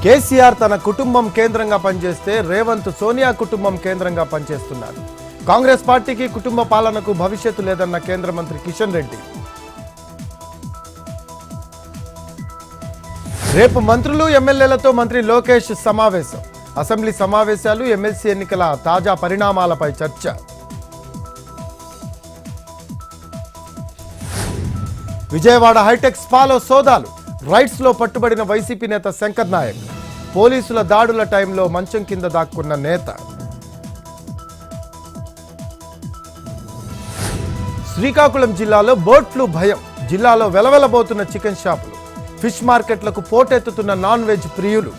కేసీఆర్ తన కుటుంబం కేంద్రంగా పనిచేస్తే రేవంత్ సోనియా కుటుంబం కేంద్రంగా పనిచేస్తున్నారు. కాంగ్రెస్ పార్టీకి కుటుంబ పాలనకు భవిష్యత్తు లేదన్న కేంద్ర మంత్రి కిషన్ రెడ్డి. రేపు మంత్రులు ఎమ్మెల్యేలతో మంత్రి లోకేష్ సమావేశం. అసెంబ్లీ సమావేశాలు, ఎమ్మెల్సీ ఎన్నికల తాజా పరిణామాలపై చర్చ. విజయవాడ హైటెక్ స్పాలో సోదాలు. రైట్స్ లో పట్టుబడిన వైసీపీ నేత శంకర్ నాయక్. పోలీసుల దాడుల టైంలో మంచం కింద దాక్కున్న నేత. శ్రీకాకుళం జిల్లాలో బర్డ్ ఫ్లూ భయం. జిల్లాలో వెలవెలబోతున్న చికెన్ షాపులు. ఫిష్ మార్కెట్లకు పోటెత్తుతున్న నాన్ వెజ్ ప్రియులు.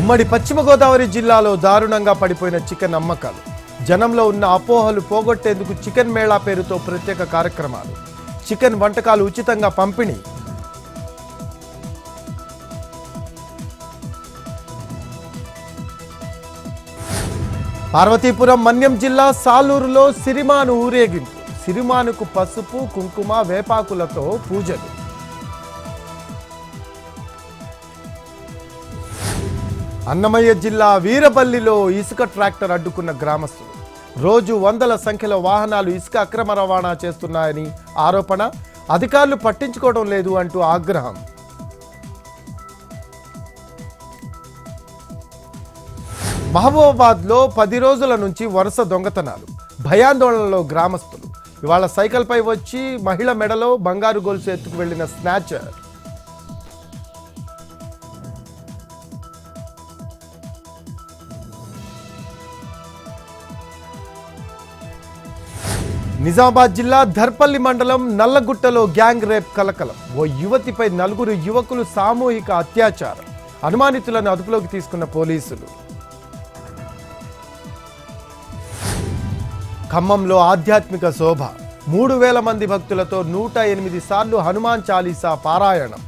ఉమ్మడి పశ్చిమ గోదావరి జిల్లాలో దారుణంగా పడిపోయిన చికెన్ అమ్మకాలు. జనంలో ఉన్న అపోహలు పోగొట్టేందుకు చికెన్ మేళా పేరుతో ప్రత్యేక కార్యక్రమాలు. చికెన్ వంటకాలు ఉచితంగా పంపిణీ. పార్వతీపురం మన్యం జిల్లా సాలూరులో సిరిమాను ఊరేగింపు. సిరిమానుకు పసుపు, కుంకుమ, వేపాకులతో పూజలు. అన్నమయ్య జిల్లా వీరపల్లిలో ఇసుక ట్రాక్టర్ అడ్డుకున్న గ్రామస్తులు. రోజు వందల సంఖ్యలో వాహనాలు ఇసుక అక్రమ రవాణా చేస్తున్నాయని ఆరోపణ. అధికారులు పట్టించుకోవడం లేదు అంటూ ఆగ్రహం. మహబూబాబాద్లో 10 రోజుల నుంచి వరుస దొంగతనాలు. భయాందోళనలో గ్రామస్తులు. ఇవాళ సైకిల్పై వచ్చి మహిళ మెడలో బంగారు గొలుసు ఎత్తుకు వెళ్లిన స్నాచర్. నిజామాబాద్ జిల్లా ధర్పల్లి మండలం నల్లగుట్టలో గ్యాంగ్ రేప్ కలకలం. ఓ యువతిపై 4 యువకులు సామూహిక అత్యాచారం. అనుమానితులను అదుపులోకి తీసుకున్న పోలీసులు. ఖమ్మంలో ఆధ్యాత్మిక శోభ. 3000 మంది భక్తులతో 108 సార్లు హనుమాన్ చాలీసా పారాయణం.